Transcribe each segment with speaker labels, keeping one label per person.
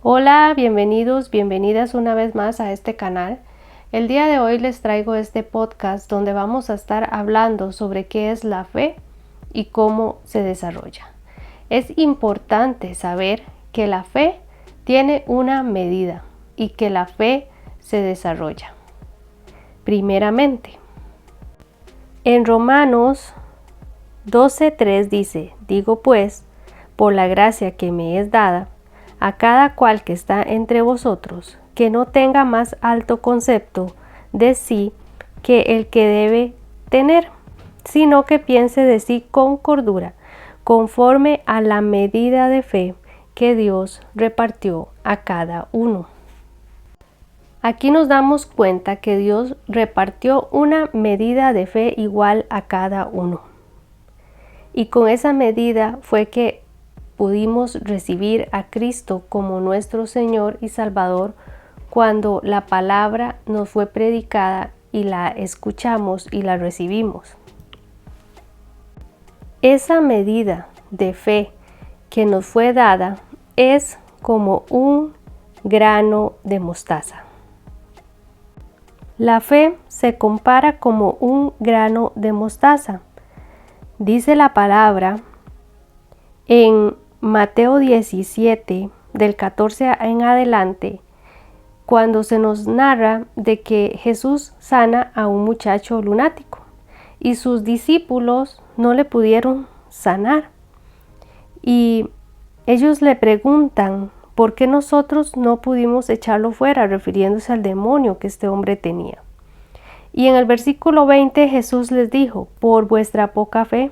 Speaker 1: Hola, bienvenidos, bienvenidas una vez más a este canal. El día de hoy les traigo este podcast donde vamos a estar hablando sobre qué es la fe y cómo se desarrolla. Es importante saber que la fe tiene una medida y que la fe se desarrolla. Primeramente, en Romanos 12:3 dice: digo pues, por la gracia que me es dada, a cada cual que está entre vosotros, que no tenga más alto concepto de sí que el que debe tener, sino que piense de sí con cordura, conforme a la medida de fe que Dios repartió a cada uno. Aquí nos damos cuenta que Dios repartió una medida de fe igual a cada uno. Y con esa medida fue que pudimos recibir a Cristo como nuestro Señor y Salvador cuando la palabra nos fue predicada y la escuchamos y la recibimos. Esa medida de fe que nos fue dada es como un grano de mostaza. La fe se compara como un grano de mostaza. Dice la palabra en Mateo 17, del 14 en adelante, cuando se nos narra de que Jesús sana a un muchacho lunático y sus discípulos no le pudieron sanar. Y ellos le preguntan, ¿por qué nosotros no pudimos echarlo fuera?, refiriéndose al demonio que este hombre tenía. Y en el versículo 20 Jesús les dijo: por vuestra poca fe.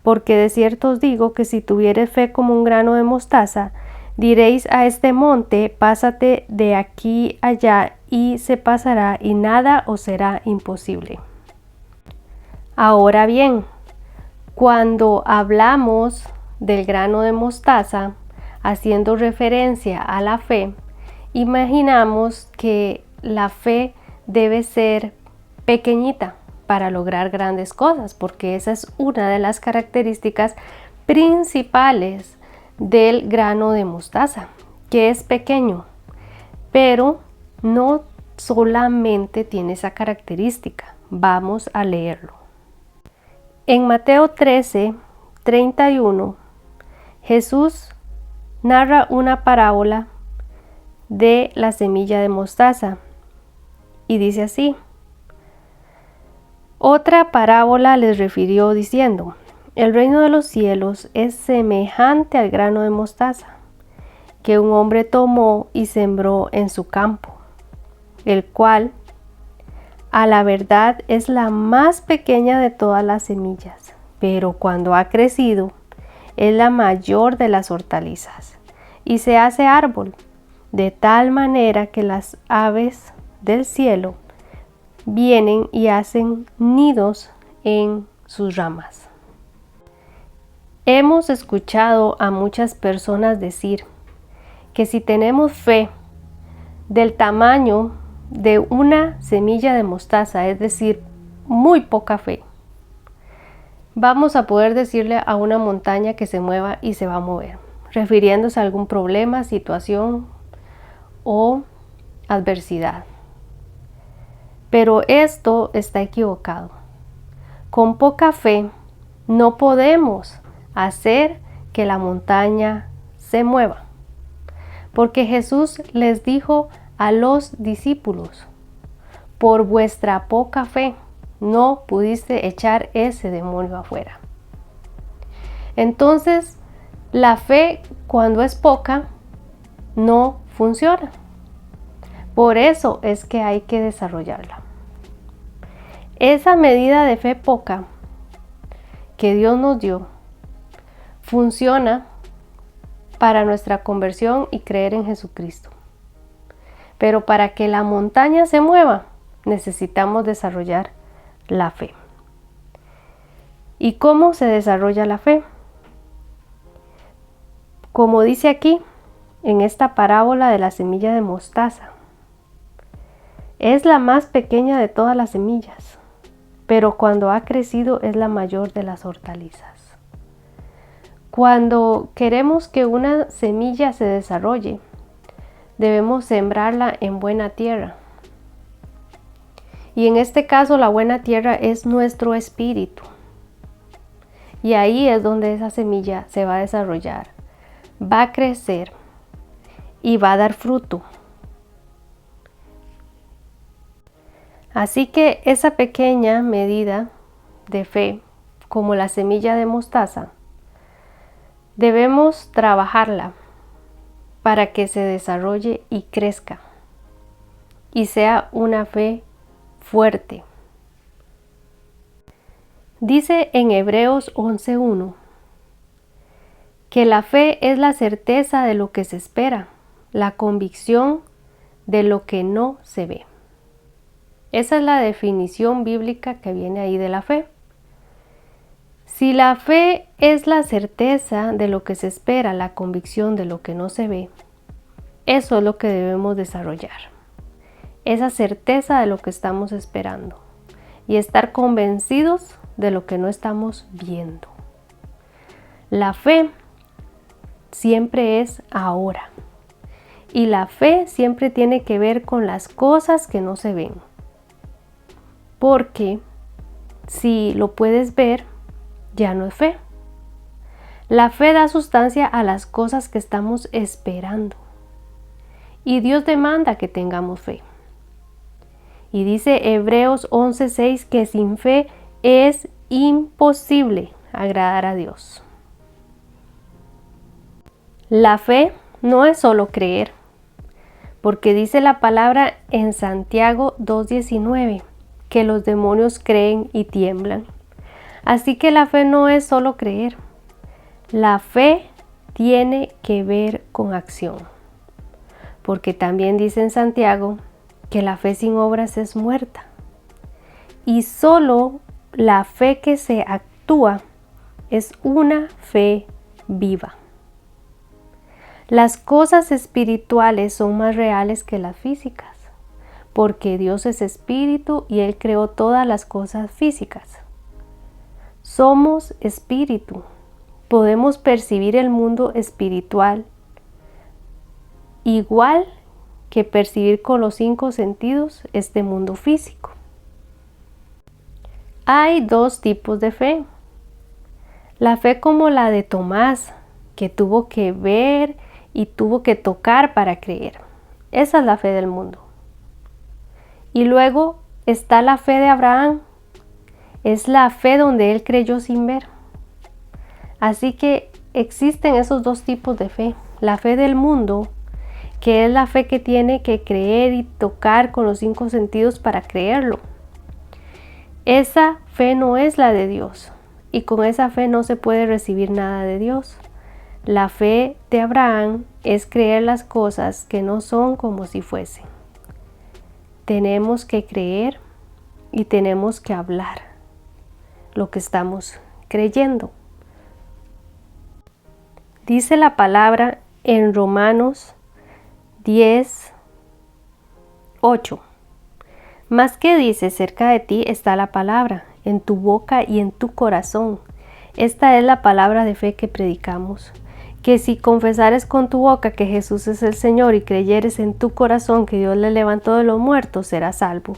Speaker 1: Porque de cierto os digo que si tuviereis fe como un grano de mostaza, diréis a este monte: pásate de aquí allá, y se pasará, y nada os será imposible. Ahora bien, cuando hablamos del grano de mostaza, haciendo referencia a la fe, imaginamos que la fe debe ser pequeñita para lograr grandes cosas, porque esa es una de las características principales del grano de mostaza, que es pequeño, pero no solamente tiene esa característica. Vamos a leerlo. En Mateo 13:31, Jesús narra una parábola de la semilla de mostaza y dice así: otra parábola les refirió diciendo: el reino de los cielos es semejante al grano de mostaza, que un hombre tomó y sembró en su campo, el cual, a la verdad, es la más pequeña de todas las semillas, pero cuando ha crecido, es la mayor de las hortalizas, y se hace árbol, de tal manera que las aves del cielo vienen y hacen nidos en sus ramas. Hemos escuchado a muchas personas decir que si tenemos fe del tamaño de una semilla de mostaza, es decir, muy poca fe, vamos a poder decirle a una montaña que se mueva y se va a mover, refiriéndose a algún problema, situación o adversidad. Pero esto está equivocado. Con poca fe no podemos hacer que la montaña se mueva. Porque Jesús les dijo a los discípulos: por vuestra poca fe no pudiste echar ese demonio afuera. Entonces, la fe, cuando es poca, no funciona. Por eso es que hay que desarrollarla. Esa medida de fe poca que Dios nos dio funciona para nuestra conversión y creer en Jesucristo. Pero para que la montaña se mueva, necesitamos desarrollar la fe. ¿Y cómo se desarrolla la fe? Como dice aquí, en esta parábola de la semilla de mostaza, es la más pequeña de todas las semillas, pero cuando ha crecido es la mayor de las hortalizas. Cuando queremos que una semilla se desarrolle, debemos sembrarla en buena tierra. Y en este caso la buena tierra es nuestro espíritu. Y ahí es donde esa semilla se va a desarrollar, va a crecer y va a dar fruto. Así que esa pequeña medida de fe, como la semilla de mostaza, debemos trabajarla para que se desarrolle y crezca y sea una fe fuerte. Dice en Hebreos 11:1 que la fe es la certeza de lo que se espera, la convicción de lo que no se ve. Esa es la definición bíblica que viene ahí de la fe. Si la fe es la certeza de lo que se espera, la convicción de lo que no se ve, eso es lo que debemos desarrollar. Esa certeza de lo que estamos esperando y estar convencidos de lo que no estamos viendo. La fe siempre es ahora y la fe siempre tiene que ver con las cosas que no se ven. Porque si lo puedes ver, ya no es fe. La fe da sustancia a las cosas que estamos esperando. Y Dios demanda que tengamos fe. Y dice Hebreos 11:6 que sin fe es imposible agradar a Dios. La fe no es solo creer, porque dice la palabra en Santiago 2:19 que los demonios creen y tiemblan. Así que la fe no es solo creer. La fe tiene que ver con acción. Porque también dice en Santiago que la fe sin obras es muerta. Y solo la fe que se actúa es una fe viva. Las cosas espirituales son más reales que las físicas, porque Dios es espíritu y Él creó todas las cosas físicas. Somos espíritu, podemos percibir el mundo espiritual igual que percibir con los 5 sentidos este mundo físico. Hay 2 tipos de fe. La fe como la de Tomás, que tuvo que ver y tuvo que tocar para creer. Esa es la fe del mundo. Y luego está la fe de Abraham. Es la fe donde él creyó sin ver. Así que existen esos 2 tipos de fe. La fe del mundo, que es la fe que tiene que creer y tocar con los 5 sentidos para creerlo. Esa fe no es la de Dios. Y con esa fe no se puede recibir nada de Dios. La fe de Abraham es creer las cosas que no son como si fuesen. Tenemos que creer y tenemos que hablar lo que estamos creyendo. Dice la palabra en Romanos 10:8. Mas que dice, cerca de ti está la palabra, en tu boca y en tu corazón. Esta es la palabra de fe que predicamos. Que si confesares con tu boca que Jesús es el Señor y creyeres en tu corazón que Dios le levantó de los muertos, serás salvo.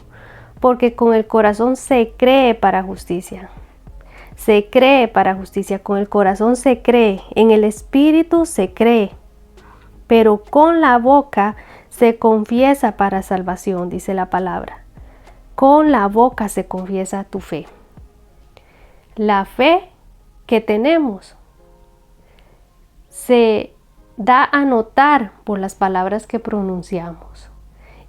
Speaker 1: Porque con el corazón se cree para justicia. Se cree para justicia, con el corazón se cree, en el espíritu se cree. Pero con la boca se confiesa para salvación, dice la palabra. Con la boca se confiesa tu fe. La fe que tenemos se da a notar por las palabras que pronunciamos.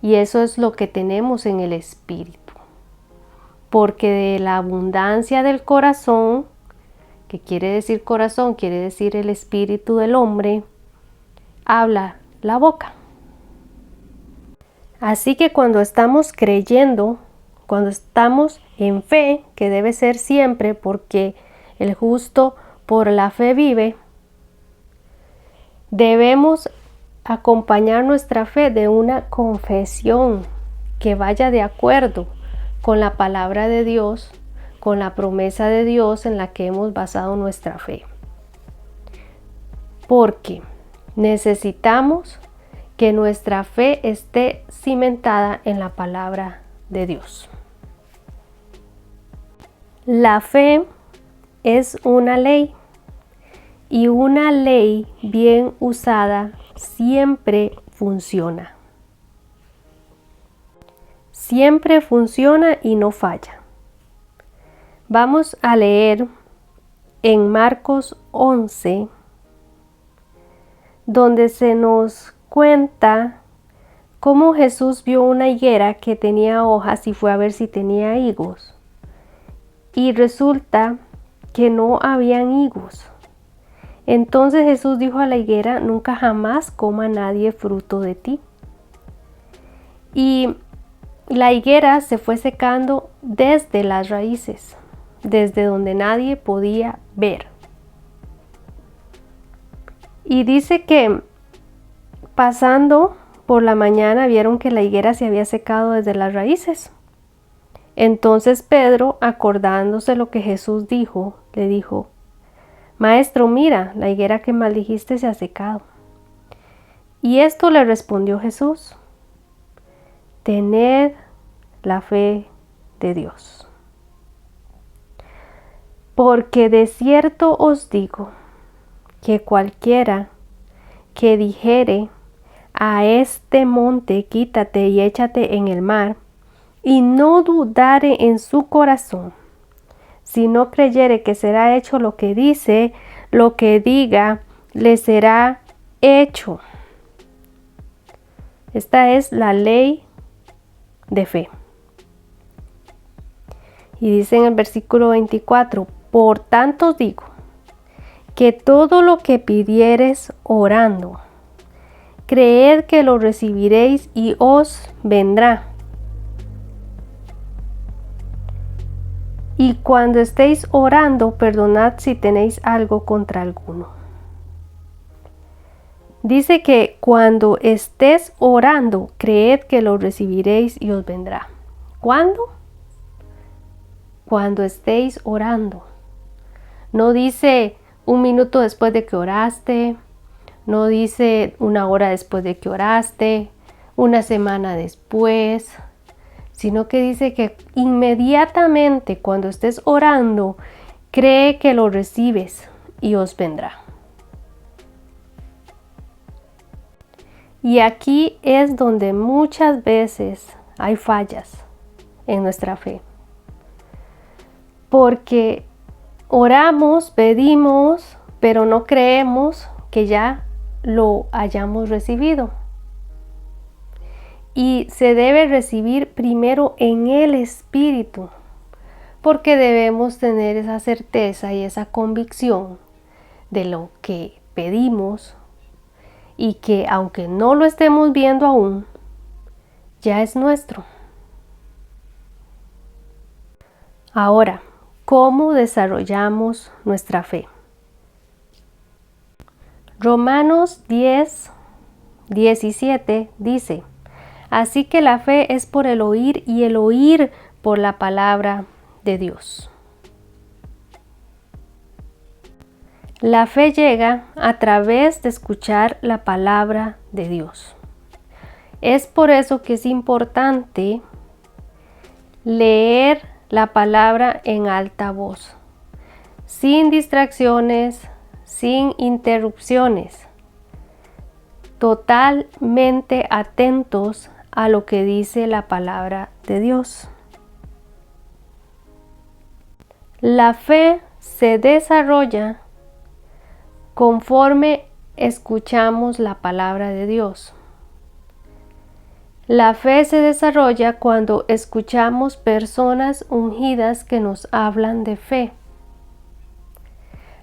Speaker 1: Y eso es lo que tenemos en el espíritu. Porque de la abundancia del corazón, que quiere decir corazón, quiere decir el espíritu del hombre, habla la boca. Así que cuando estamos creyendo, cuando estamos en fe, que debe ser siempre porque el justo por la fe vive, debemos acompañar nuestra fe de una confesión que vaya de acuerdo con la palabra de Dios, con la promesa de Dios en la que hemos basado nuestra fe. Porque necesitamos que nuestra fe esté cimentada en la palabra de Dios. La fe es una ley, y una ley bien usada siempre funciona. Siempre funciona y no falla. Vamos a leer en Marcos 11, donde se nos cuenta cómo Jesús vio una higuera que tenía hojas y fue a ver si tenía higos. Y resulta que no habían higos. Entonces Jesús dijo a la higuera: nunca jamás coma nadie fruto de ti. Y la higuera se fue secando desde las raíces, desde donde nadie podía ver. Y dice que pasando por la mañana vieron que la higuera se había secado desde las raíces. Entonces Pedro, acordándose lo que Jesús dijo, le dijo: Maestro, mira, la higuera que maldijiste se ha secado. Y esto le respondió Jesús: tened la fe de Dios. Porque de cierto os digo que cualquiera que dijere a este monte: quítate y échate en el mar, y no dudare en su corazón, si no creyere que será hecho lo que dice, lo que diga, le será hecho. Esta es la ley de fe. Y dice en el versículo 24: por tanto digo, que todo lo que pidiereis orando, creed que lo recibiréis y os vendrá. Y cuando estéis orando, perdonad si tenéis algo contra alguno. Dice que cuando estés orando, creed que lo recibiréis y os vendrá. ¿Cuándo? Cuando estéis orando. No dice un minuto después de que oraste, no dice una hora después de que oraste, una semana después, sino que dice que inmediatamente cuando estés orando, cree que lo recibes y os vendrá. Y aquí es donde muchas veces hay fallas en nuestra fe. Porque oramos, pedimos, pero no creemos que ya lo hayamos recibido. Y se debe recibir primero en el Espíritu, porque debemos tener esa certeza y esa convicción de lo que pedimos, y que aunque no lo estemos viendo aún, ya es nuestro. Ahora, ¿cómo desarrollamos nuestra fe? Romanos 10:17 dice: así que la fe es por el oír y el oír por la palabra de Dios. La fe llega a través de escuchar la palabra de Dios. Es por eso que es importante leer la palabra en alta voz, sin distracciones, sin interrupciones, totalmente atentos a lo que dice la palabra de Dios. La fe se desarrolla conforme escuchamos la palabra de Dios. La fe se desarrolla cuando escuchamos personas ungidas que nos hablan de fe.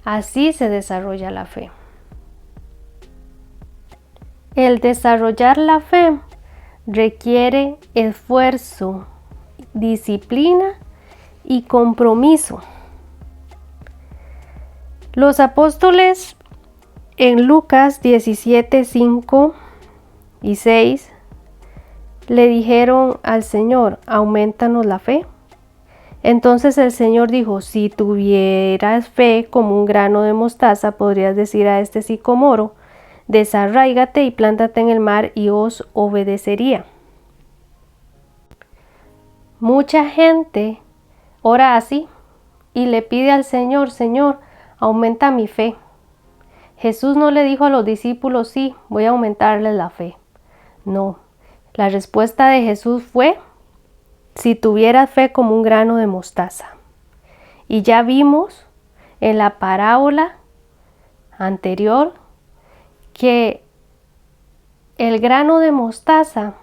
Speaker 1: Así se desarrolla la fe. El desarrollar la fe requiere esfuerzo, disciplina y compromiso. Los apóstoles en Lucas 17:5 y 6 le dijeron al Señor: aumentanos la fe. Entonces el Señor dijo: si tuvieras fe como un grano de mostaza, podrías decir a este sicomoro: desarráigate y plántate en el mar y os obedecería. Mucha gente ora así y le pide al Señor, Señor, aumenta mi fe. Jesús no le dijo a los discípulos, sí, voy a aumentarles la fe. No, la respuesta de Jesús fue, si tuvieras fe como un grano de mostaza. Y ya vimos en la parábola anterior que el grano de mostaza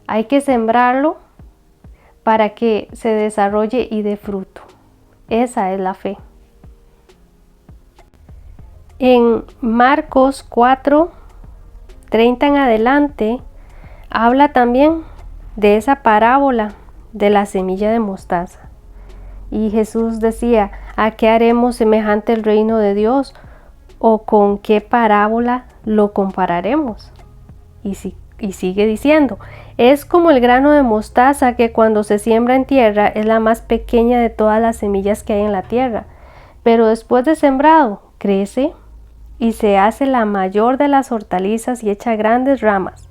Speaker 1: hay que sembrarlo para que se desarrolle y dé fruto. Esa es la fe. En Marcos 4:30 en adelante, habla también de esa parábola de la semilla de mostaza. Y Jesús decía, ¿a qué haremos semejante el reino de Dios? ¿O con qué parábola lo compararemos? Y sigue diciendo, es como el grano de mostaza que cuando se siembra en tierra es la más pequeña de todas las semillas que hay en la tierra. Pero después de sembrado, crece y se hace la mayor de las hortalizas y echa grandes ramas,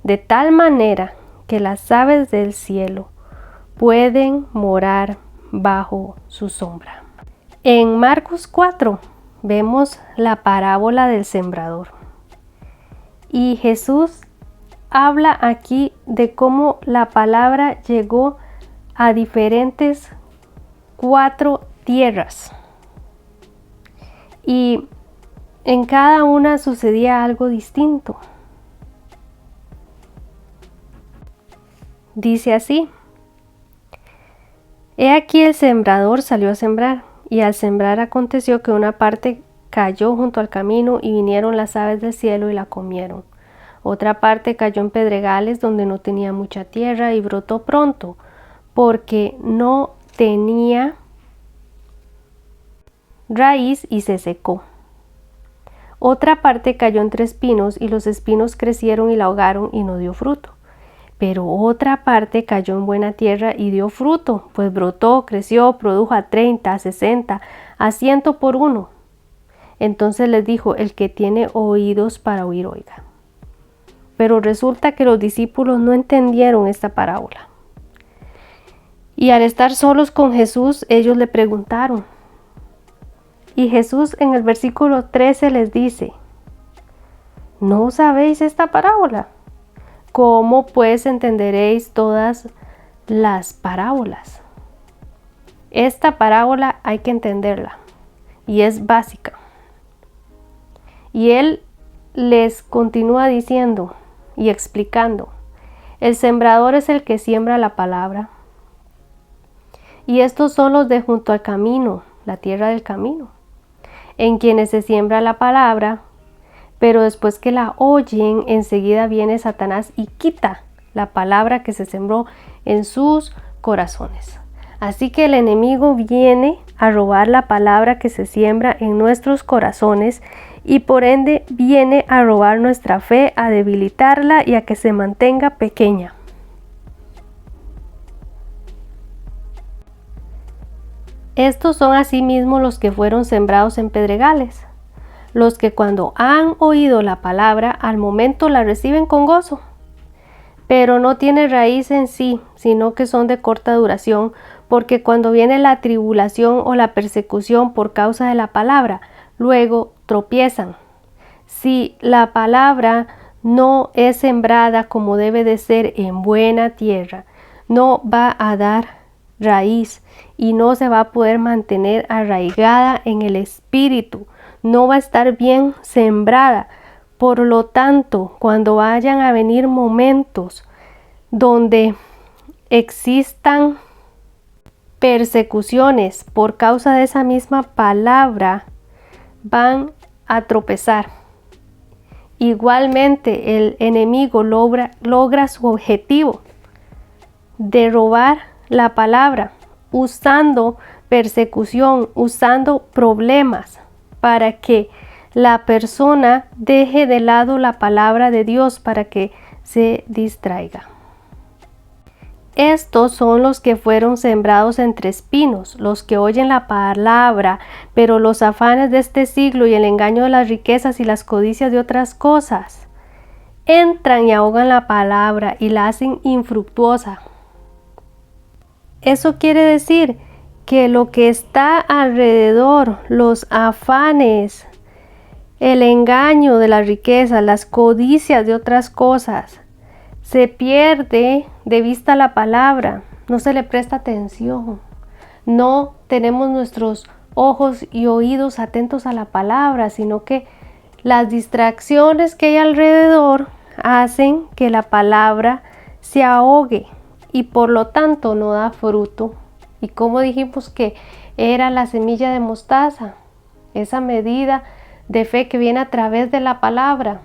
Speaker 1: de tal manera que las aves del cielo pueden morar bajo su sombra. En Marcos 4 vemos la parábola del sembrador. Y Jesús habla aquí de cómo la palabra llegó a diferentes 4 tierras. Y en cada una sucedía algo distinto. Dice así, he aquí el sembrador salió a sembrar, y al sembrar aconteció que una parte cayó junto al camino y vinieron las aves del cielo y la comieron. Otra parte cayó en pedregales donde no tenía mucha tierra y brotó pronto, porque no tenía raíz y se secó. Otra parte cayó entre espinos y los espinos crecieron y la ahogaron y no dio fruto. Pero otra parte cayó en buena tierra y dio fruto, pues brotó, creció, produjo a 30, a 60, a 100 por uno. Entonces les dijo, el que tiene oídos para oír, oiga. Pero resulta que los discípulos no entendieron esta parábola. Y al estar solos con Jesús, ellos le preguntaron. Y Jesús en el versículo 13 les dice, ¿no sabéis esta parábola? ¿Cómo pues entenderéis todas las parábolas? Esta parábola hay que entenderla y es básica. Y él les continúa diciendo y explicando, el sembrador es el que siembra la palabra. Y estos son los de junto al camino, la tierra del camino, en quienes se siembra la palabra. Pero después que la oyen, enseguida viene Satanás y quita la palabra que se sembró en sus corazones. Así que el enemigo viene a robar la palabra que se siembra en nuestros corazones y por ende viene a robar nuestra fe, a debilitarla y a que se mantenga pequeña. Estos son asimismo los que fueron sembrados en pedregales. Los que cuando han oído la palabra, al momento la reciben con gozo, pero no tiene raíz en sí, sino que son de corta duración, porque cuando viene la tribulación o la persecución por causa de la palabra, luego tropiezan. Si la palabra no es sembrada como debe de ser en buena tierra, no va a dar raíz y no se va a poder mantener arraigada en el espíritu. No va a estar bien sembrada. Por lo tanto, cuando vayan a venir momentos donde existan persecuciones por causa de esa misma palabra, van a tropezar. Igualmente, el enemigo logra su objetivo de robar la palabra, usando persecución, usando problemas, para que la persona deje de lado la palabra de Dios, para que se distraiga. Estos son los que fueron sembrados entre espinos, los que oyen la palabra, pero los afanes de este siglo y el engaño de las riquezas y las codicias de otras cosas entran y ahogan la palabra y la hacen infructuosa. Eso quiere decir que lo que está alrededor, los afanes, el engaño de las riquezas, las codicias de otras cosas, se pierde de vista la palabra, no se le presta atención, no tenemos nuestros ojos y oídos atentos a la palabra, sino que las distracciones que hay alrededor hacen que la palabra se ahogue y por lo tanto no da fruto. Y como dijimos que era la semilla de mostaza, esa medida de fe que viene a través de la palabra,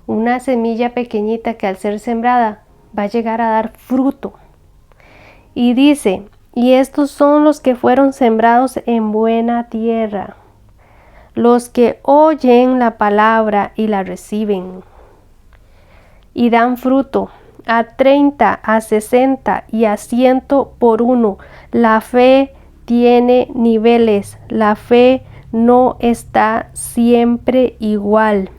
Speaker 1: una semilla pequeñita que al ser sembrada va a llegar a dar fruto. Y dice, y estos son los que fueron sembrados en buena tierra, los que oyen la palabra y la reciben y dan fruto a 30, a 60 y a 100 por uno. La fe tiene niveles, la fe no está siempre igual.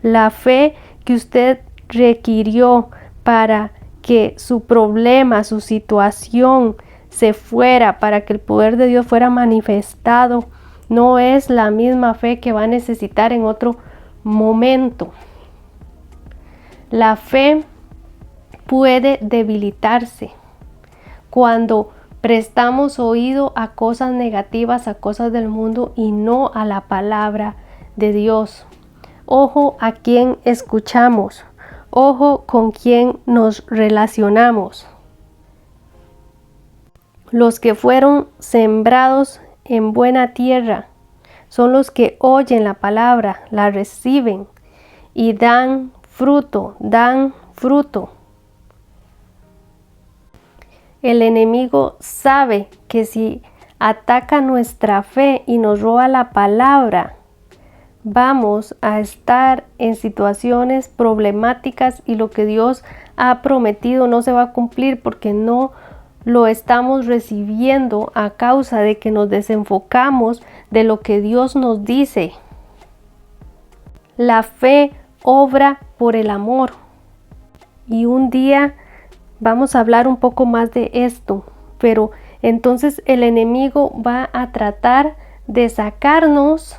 Speaker 1: La fe que usted requirió para que su problema, su situación se fuera, para que el poder de Dios fuera manifestado, no es la misma fe que va a necesitar en otro momento. La fe puede debilitarse cuando prestamos oído a cosas negativas, a cosas del mundo y no a la palabra de Dios. Ojo a quién escuchamos, ojo con quién nos relacionamos. Los que fueron sembrados en buena tierra son los que oyen la palabra, la reciben y dan fruto, dan fruto. El enemigo sabe que si ataca nuestra fe y nos roba la palabra, vamos a estar en situaciones problemáticas y lo que Dios ha prometido no se va a cumplir porque no lo estamos recibiendo a causa de que nos desenfocamos de lo que Dios nos dice. La fe obra por el amor. Y un día vamos a hablar un poco más de esto, pero entonces el enemigo va a tratar de sacarnos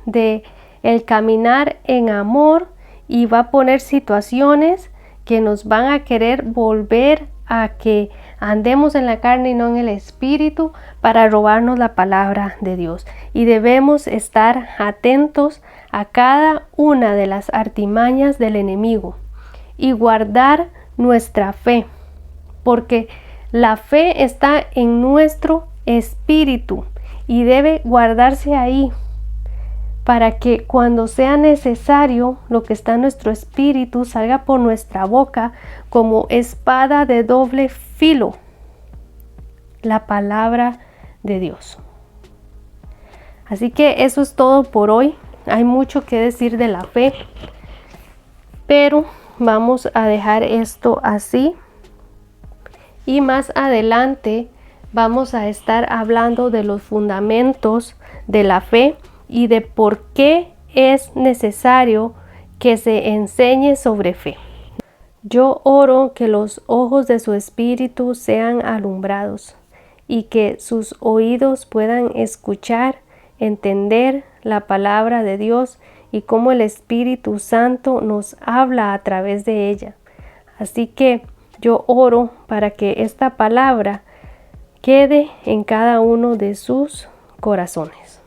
Speaker 1: de el caminar en amor y va a poner situaciones que nos van a querer volver a que andemos en la carne y no en el espíritu para robarnos la palabra de Dios. Y debemos estar atentos a cada una de las artimañas del enemigo y guardar nuestra fe, porque la fe está en nuestro espíritu y debe guardarse ahí para que cuando sea necesario lo que está en nuestro espíritu salga por nuestra boca como espada de doble filo, la palabra de Dios. Así que eso es todo por hoy. Hay mucho que decir de la fe, pero vamos a dejar esto así y más adelante vamos a estar hablando de los fundamentos de la fe y de por qué es necesario que se enseñe sobre fe. Yo oro que los ojos de su espíritu sean alumbrados y que sus oídos puedan escuchar, entender la palabra de Dios y cómo el Espíritu Santo nos habla a través de ella. Así que yo oro para que esta palabra quede en cada uno de sus corazones.